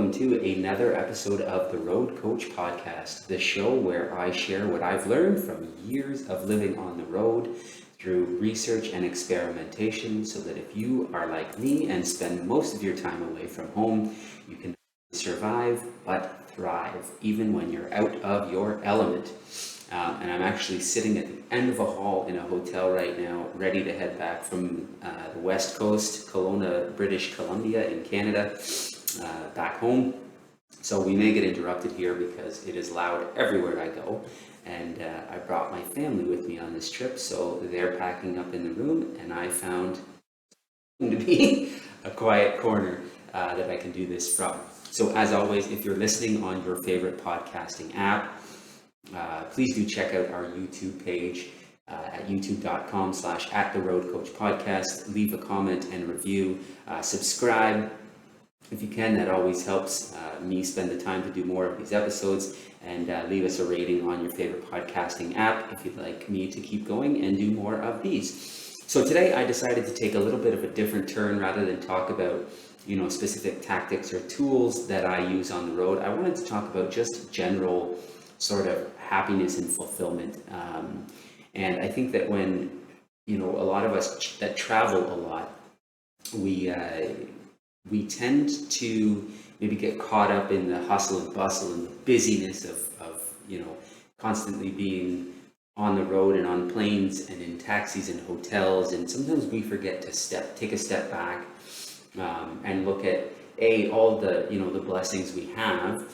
welcome to another episode of the Road Coach Podcast, the show where I share what I've learned from years of living on the road through research and experimentation, so that if you are like me and spend most of your time away from home, you can survive but thrive, even when you're out of your element. And I'm actually sitting at the end of a hall in a hotel right now, ready to head back from the West Coast, Kelowna, British Columbia in Canada, back home. So we may get interrupted here because it is loud everywhere I go. And I brought my family with me on this trip, so they're packing up in the room, and I found to be a quiet corner that I can do this from. So as always, if you're listening on your favorite podcasting app, please do check out our YouTube page at youtube.com/@theroadcoachpodcast. Leave a comment and review. Subscribe if you can. That always helps me spend the time to do more of these episodes. And leave us a rating on your favorite podcasting app if you'd like me to keep going and do more of these. So today I decided to take a little bit of a different turn. Rather than talk about specific tactics or tools that I use on the road, I wanted to talk about just general sort of happiness and fulfillment. And I think that when a lot of us that travel a lot, we tend to maybe get caught up in the hustle and bustle and the busyness of constantly being on the road and on planes and in taxis and hotels. And sometimes we forget to take a step back and look at all the the blessings we have,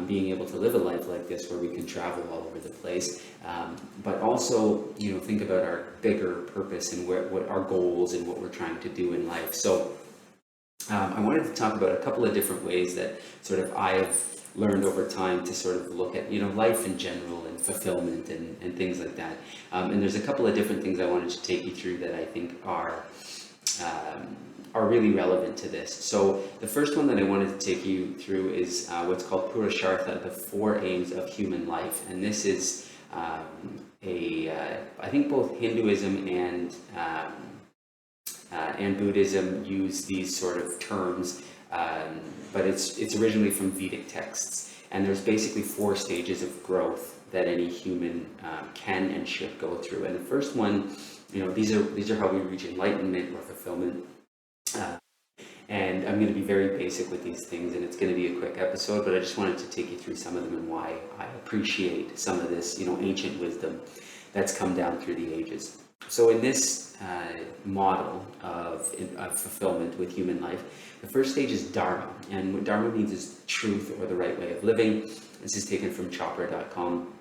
being able to live a life like this where we can travel all over the place, but also think about our bigger purpose and what our goals and what we're trying to do in life. So I wanted to talk about a couple of different ways that sort of I've learned over time to sort of look at life in general and fulfillment and things like that. And there's a couple of different things I wanted to take you through that I think are really relevant to this. So the first one that I wanted to take you through is what's called Purushartha, the four aims of human life. And this is I think both Hinduism and Buddhism use these sort of terms, but it's originally from Vedic texts. And there's basically four stages of growth that any human can and should go through. And the first one, these are how we reach enlightenment or fulfillment. And I'm going to be very basic with these things, and it's going to be a quick episode, but I just wanted to take you through some of them and why I appreciate some of this, ancient wisdom that's come down through the ages. So in this model of fulfillment with human life, the first stage is Dharma. And what Dharma means is truth or the right way of living. This is taken from Chopra.com.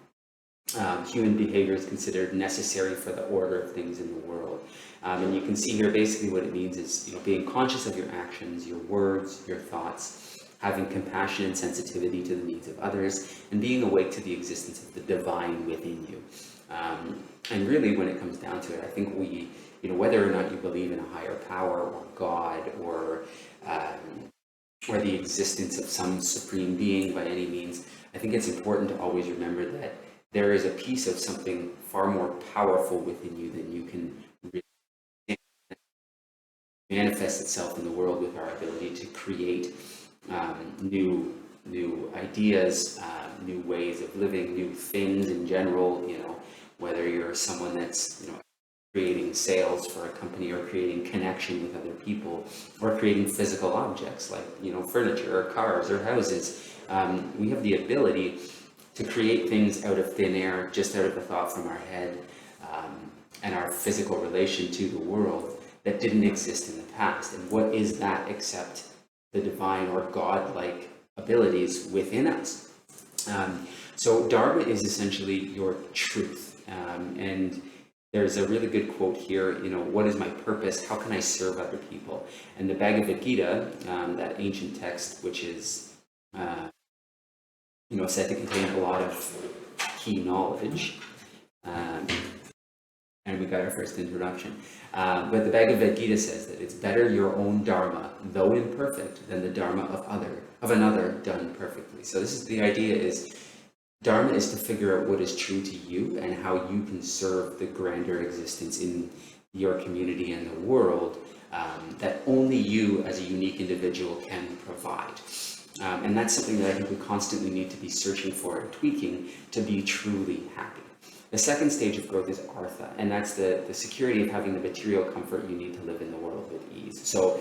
Human behavior is considered necessary for the order of things in the world. And you can see here basically what it means is being conscious of your actions, your words, your thoughts, having compassion and sensitivity to the needs of others, and being awake to the existence of the divine within you. And really, when it comes down to it, I think we, whether or not you believe in a higher power or God or the existence of some supreme being by any means, I think it's important to always remember that there is a piece of something far more powerful within you than you can really manifest itself in the world with our ability to create new ideas, new ways of living, new things in general. Whether you're someone that's creating sales for a company or creating connection with other people or creating physical objects like furniture or cars or houses, we have the ability to create things out of thin air, just out of a thought from our head, and our physical relation to the world that didn't exist in the past. And what is that except the divine or God-like abilities within us? So Dharma is essentially your truth. And there's a really good quote here, what is my purpose? How can I serve other people? And the Bhagavad Gita, that ancient text, which is said to contain a lot of key knowledge. And we got our first introduction. But the Bhagavad Gita says that it's better your own Dharma, though imperfect, than the Dharma of another done perfectly. So this is the idea is Dharma is to figure out what is true to you and how you can serve the grander existence in your community and the world that only you as a unique individual can provide. And that's something that I think we constantly need to be searching for and tweaking to be truly happy. The second stage of growth is artha, and that's the security of having the material comfort you need to live in the world with ease. So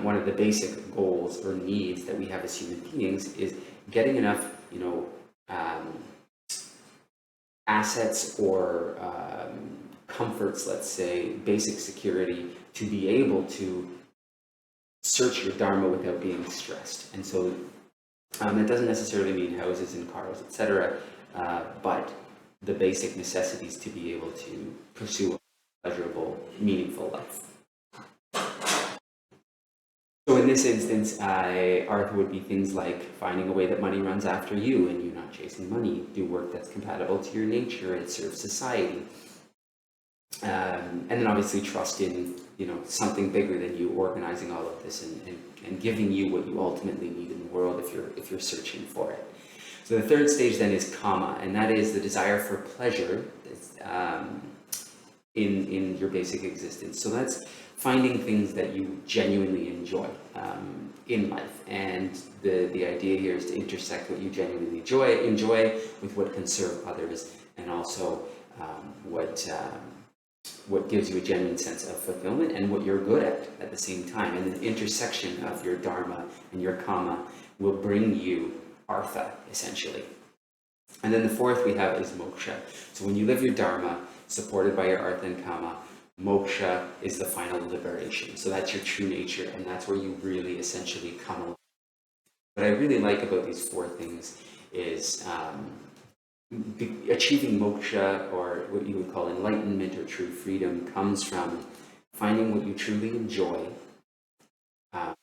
one of the basic goals or needs that we have as human beings is getting enough, assets or comforts, let's say, basic security, to be able to search your dharma without being stressed. And so it doesn't necessarily mean houses and cars, etc., but the basic necessities to be able to pursue a pleasurable, meaningful life. So in this instance, artha would be things like finding a way that money runs after you and you not chasing money, do work that's compatible to your nature and serve society. And then obviously trust in, something bigger than you organizing all of this and giving you what you ultimately need in the world if you're searching for it. So the third stage then is kama, and that is the desire for pleasure in your basic existence. So that's finding things that you genuinely enjoy in life, and the idea here is to intersect what you genuinely enjoy with what can serve others, and also what gives you a genuine sense of fulfillment and what you're good at the same time. And the intersection of your dharma and your kama will bring you artha, essentially. And then the fourth we have is moksha. So when you live your dharma supported by your artha and kama, moksha is the final liberation. So that's your true nature, and that's where you really essentially come along. What I really like about these four things is achieving moksha, or what you would call enlightenment or true freedom, comes from finding what you truly enjoy, having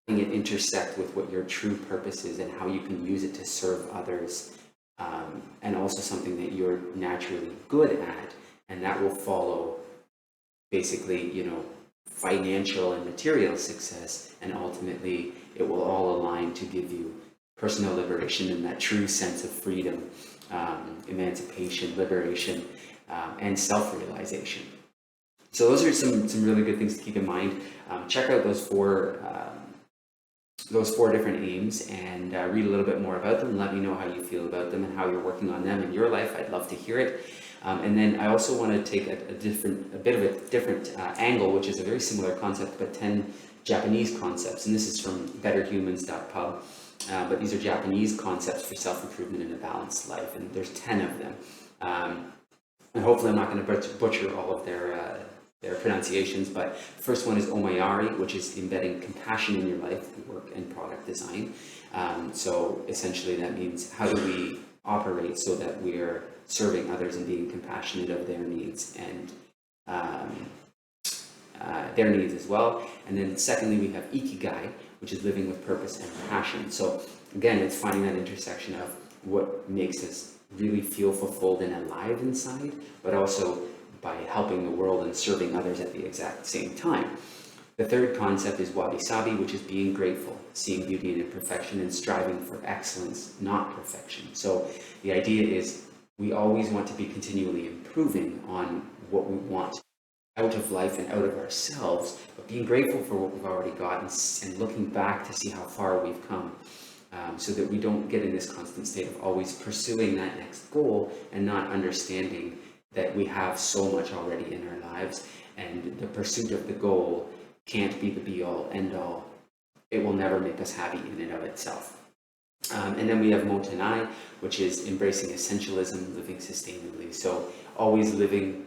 it intersect with what your true purpose is and how you can use it to serve others, and also something that you're naturally good at, and that will follow basically, financial and material success, and ultimately it will all align to give you personal liberation and that true sense of freedom, emancipation, liberation, and self-realization. So those are some really good things to keep in mind. Check out those four different aims and read a little bit more about them. Let me know how you feel about them and how you're working on them in your life. I'd love to hear it. And then I also want to take a bit of a different angle, which is a very similar concept, but 10 Japanese concepts. And this is from betterhumans.pub. But these are Japanese concepts for self-improvement in a balanced life, and there's 10 of them. And hopefully I'm not going to butcher all of their pronunciations, but the first one is omayari, which is embedding compassion in your life through work and product design. So essentially that means, how do we operate so that we are serving others and being compassionate of their needs and their needs as well. And then secondly, we have ikigai, which is living with purpose and passion. So again, it's finding that intersection of what makes us really feel fulfilled and alive inside, but also by helping the world and serving others at the exact same time. The third concept is wabi-sabi, which is being grateful, seeing beauty in imperfection and striving for excellence, not perfection. So the idea is we always want to be continually improving on what we want out of life and out of ourselves, but being grateful for what we've already got and looking back to see how far we've come, so that we don't get in this constant state of always pursuing that next goal and not understanding that we have so much already in our lives, and the pursuit of the goal can't be the be-all, end-all. It will never make us happy in and of itself. And then we have Motenai, which is embracing essentialism, living sustainably. So always living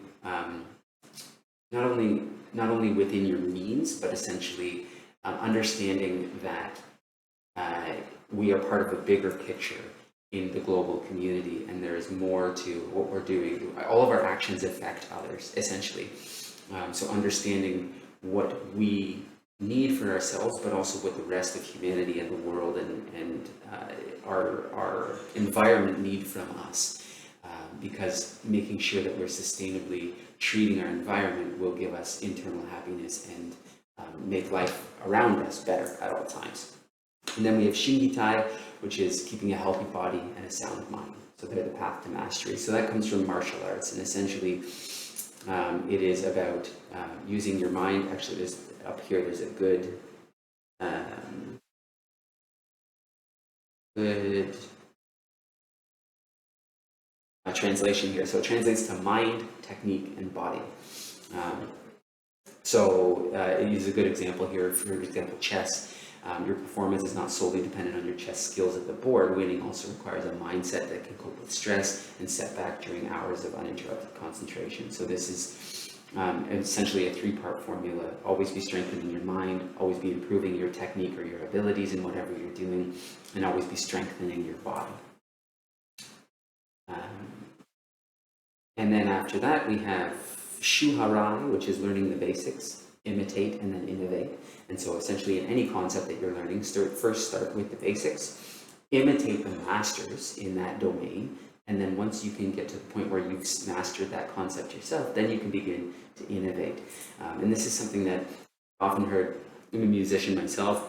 not only within your means, but essentially understanding that we are part of a bigger picture in the global community, and there is more to what we're doing. All of our actions affect others, essentially. So understanding what we need for ourselves, but also what the rest of humanity and the world and our environment need from us, because making sure that we're sustainably treating our environment will give us internal happiness and make life around us better at all times. And then we have Shingitai, which is keeping a healthy body and a sound mind. So they're the path to mastery. So that comes from martial arts, and essentially it is about using your mind. Actually, up here there's a good good translation here. So it translates to mind, technique, and body. It uses a good example here. For example, chess. Your performance is not solely dependent on your chess skills at the board. Winning also requires a mindset that can cope with stress and setback during hours of uninterrupted concentration. So this is essentially a three-part formula. Always be strengthening your mind, always be improving your technique or your abilities in whatever you're doing, and always be strengthening your body. And then after that, we have Shuharai, which is learning the basics, imitate, and then innovate. And so essentially in any concept that you're learning, first start with the basics, imitate the masters in that domain, and then once you can get to the point where you've mastered that concept yourself, then you can begin to innovate. And this is something that I've often heard, I'm a musician myself,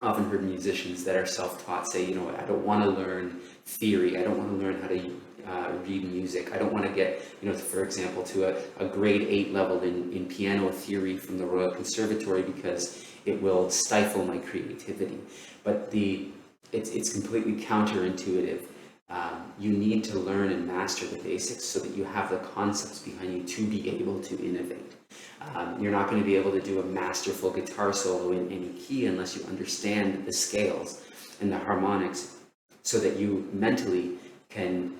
often heard musicians that are self-taught say, you know, I don't want to learn theory, I don't want to learn how to read music, I don't want to get, you know, for example, to a grade 8 level in piano theory from the Royal Conservatory because it will stifle my creativity. But it's completely counterintuitive. You need to learn and master the basics so that you have the concepts behind you to be able to innovate. You're not going to be able to do a masterful guitar solo in any key unless you understand the scales and the harmonics so that you mentally can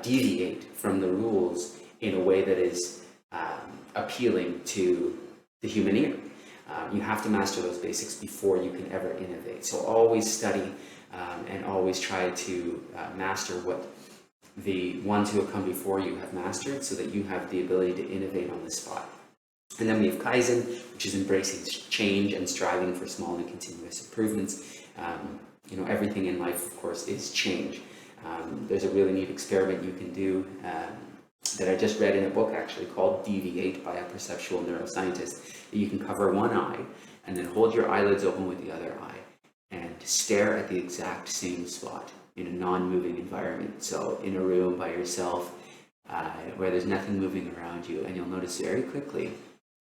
deviate from the rules in a way that is appealing to the human ear. You have to master those basics before you can ever innovate. So always study and always try to master what the ones who have come before you have mastered so that you have the ability to innovate on the spot. And then we have Kaizen, which is embracing change and striving for small and continuous improvements. You know, everything in life, of course, is change. There's a really neat experiment you can do that I just read in a book actually called Deviate by a perceptual neuroscientist. You can cover one eye and then hold your eyelids open with the other eye and stare at the exact same spot in a non-moving environment. So in a room by yourself where there's nothing moving around you, and you'll notice very quickly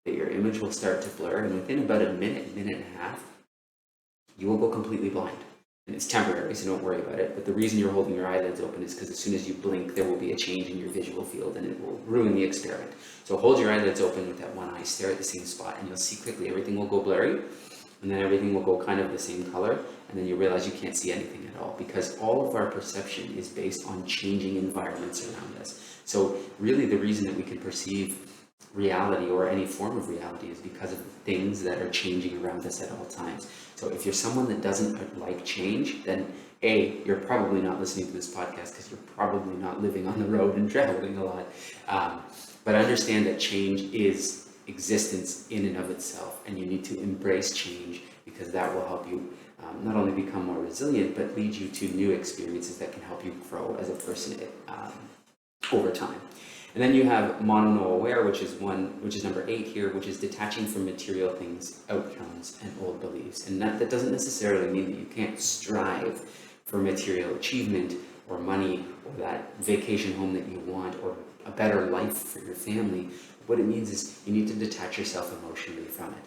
that your image will start to blur, and within about a minute, minute and a half, you will go completely blind. And it's temporary, so don't worry about it. But the reason you're holding your eyelids open is because as soon as you blink, there will be a change in your visual field and it will ruin the experiment. So hold your eyelids open with that one eye, stare at the same spot, and you'll see quickly everything will go blurry, and then everything will go kind of the same color, and then you realize you can't see anything at all, because all of our perception is based on changing environments around us. So really the reason that we can perceive reality or any form of reality is because of the things that are changing around us at all times. So if you're someone that doesn't like change, then A, you're probably not listening to this podcast because you're probably not living on the road and traveling a lot. But understand that change is existence in and of itself, and you need to embrace change because that will help you not only become more resilient, but lead you to new experiences that can help you grow as a person over time. And then you have mono-aware, which is number 8 here, which is detaching from material things, outcomes, and old beliefs. And that doesn't necessarily mean that you can't strive for material achievement or money or that vacation home that you want or a better life for your family. What it means is you need to detach yourself emotionally from it.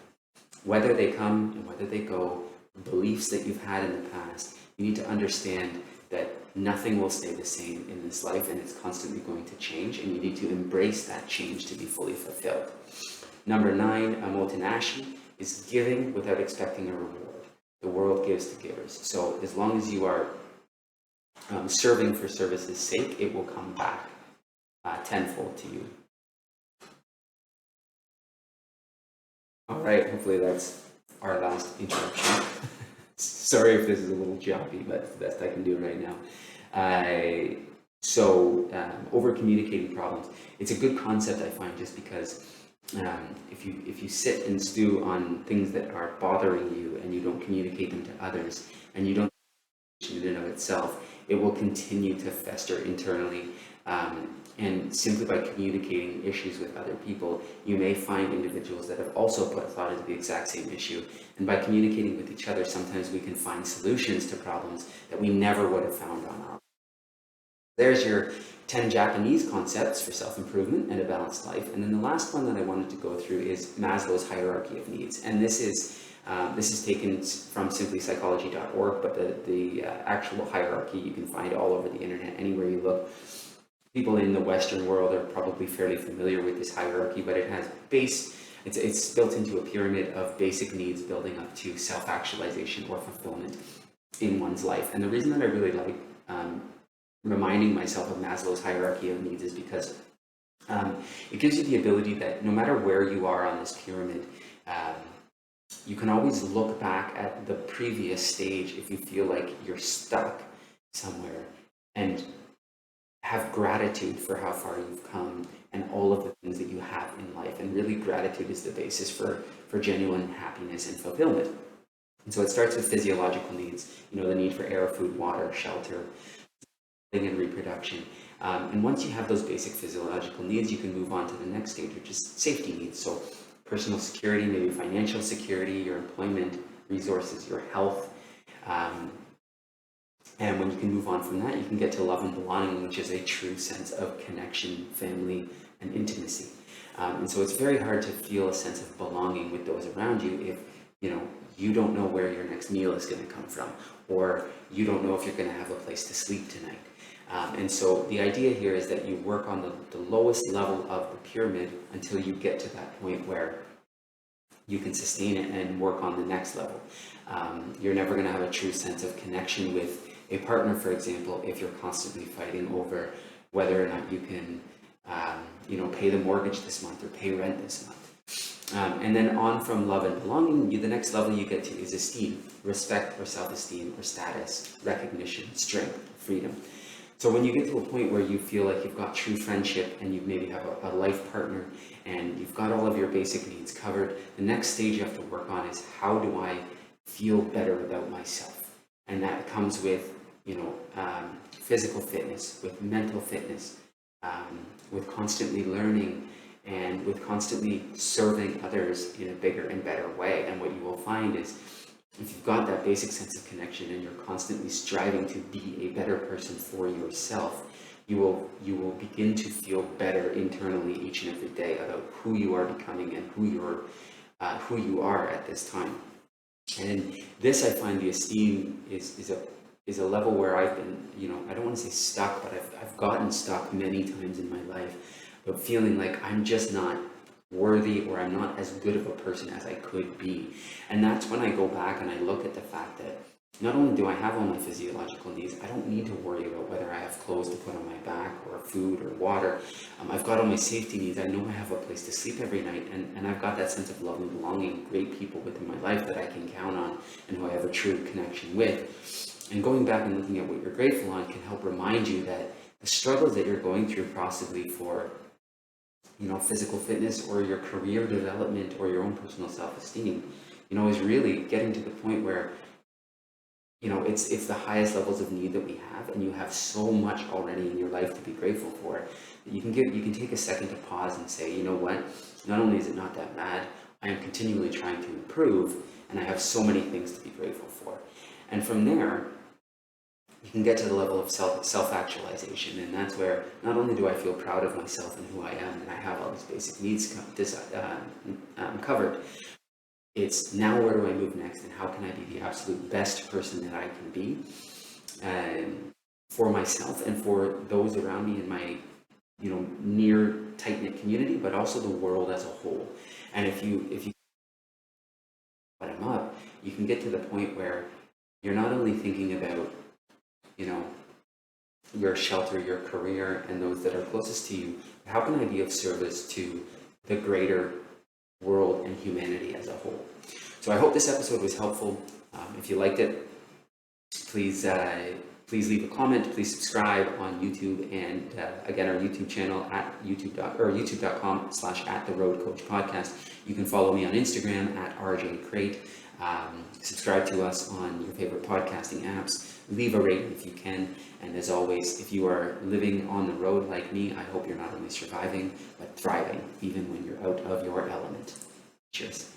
Whether they come and whether they go, beliefs that you've had in the past, you need to understand that nothing will stay the same in this life, and it's constantly going to change, and you need to embrace that change to be fully fulfilled. Number 9, Motinashi, is giving without expecting a reward. The world gives to givers. So as long as you are serving for service's sake, it will come back tenfold to you. All right, hopefully that's our last introduction. Sorry if this is a little choppy, but it's the best I can do right now. Over communicating problems. It's a good concept, I find, just because if you sit and stew on things that are bothering you and you don't communicate them to others, and you don't in and of itself, it will continue to fester internally. And simply by communicating issues with other people, you may find individuals that have also put thought into the exact same issue. And by communicating with each other, sometimes we can find solutions to problems that we never would have found on our own. There's your 10 Japanese concepts for self-improvement and a balanced life. And then the last one that I wanted to go through is Maslow's hierarchy of needs. And this is taken from simplypsychology.org, but the actual hierarchy you can find all over the internet, anywhere you look. People in the Western world are probably fairly familiar with this hierarchy, but it has it's built into a pyramid of basic needs building up to self-actualization or fulfillment in one's life. And the reason that I really like reminding myself of Maslow's hierarchy of needs is because it gives you the ability that no matter where you are on this pyramid, you can always look back at the previous stage if you feel like you're stuck somewhere, and have gratitude for how far you've come and all of the things that you have in life. And really, gratitude is the basis for genuine happiness and fulfillment. And so it starts with physiological needs, the need for air, food, water, shelter, and reproduction. And once you have those basic physiological needs, you can move on to the next stage, which is safety needs. So personal security, maybe financial security, your employment, resources, your health. And when you can move on from that, you can get to love and belonging, which is a true sense of connection, family, and intimacy. And so it's very hard to feel a sense of belonging with those around you if, you don't know where your next meal is going to come from, or you don't know if you're going to have a place to sleep tonight. And so the idea here is that you work on the lowest level of the pyramid until you get to that point where you can sustain it and work on the next level. You're never going to have a true sense of connection with a partner, for example, if you're constantly fighting over whether or not you can, pay the mortgage this month or pay rent this month. And then on from love and belonging, the next level you get to is esteem, respect or self-esteem or status, recognition, strength, freedom. So when you get to a point where you feel like you've got true friendship and you maybe have a life partner and you've got all of your basic needs covered, the next stage you have to work on is, how do I feel better about myself? And that comes with, physical fitness, with mental fitness, with constantly learning, and with constantly serving others in a bigger and better way. And what you will find is, if you've got that basic sense of connection and you're constantly striving to be a better person for yourself, you will begin to feel better internally each and every day about who you are becoming and who you are at this time. And in this, I find the esteem is a level where I've been, I don't want to say stuck, but I've gotten stuck many times in my life, but feeling like I'm just not worthy, or I'm not as good of a person as I could be. And that's when I go back and I look at the fact that not only do I have all my physiological needs, I don't need to worry about whether I have clothes to put on my back or food or water. I've got all my safety needs. I know I have a place to sleep every night, and I've got that sense of love and belonging, great people within my life that I can count on and who I have a true connection with. And going back and looking at what you're grateful on can help remind you that the struggles that you're going through, possibly for physical fitness or your career development or your own personal self-esteem, is really getting to the point where, it's the highest levels of need that we have, and you have so much already in your life to be grateful for, that you can take a second to pause and say, you know what, not only is it not that bad, I am continually trying to improve, and I have so many things to be grateful for. And from there, you can get to the level of self-actualization, and that's where not only do I feel proud of myself and who I am, and I have all these basic needs covered, it's now, where do I move next, and how can I be the absolute best person that I can be for myself and for those around me in my near tight-knit community, but also the world as a whole. And if you bottom up, you can get to the point where you're not only thinking about your shelter, your career, and those that are closest to you, how can I be of service to the greater world and humanity as a whole? So I hope this episode was helpful. If you liked it, please leave a comment, please subscribe on YouTube, and again, our YouTube channel at youtube.com/@theroadcoachpodcast. You can follow me on Instagram at rjcrate. Subscribe to us on your favorite podcasting apps. Leave a rating if you can. And as always, if you are living on the road like me, I hope you're not only surviving, but thriving, even when you're out of your element. Cheers.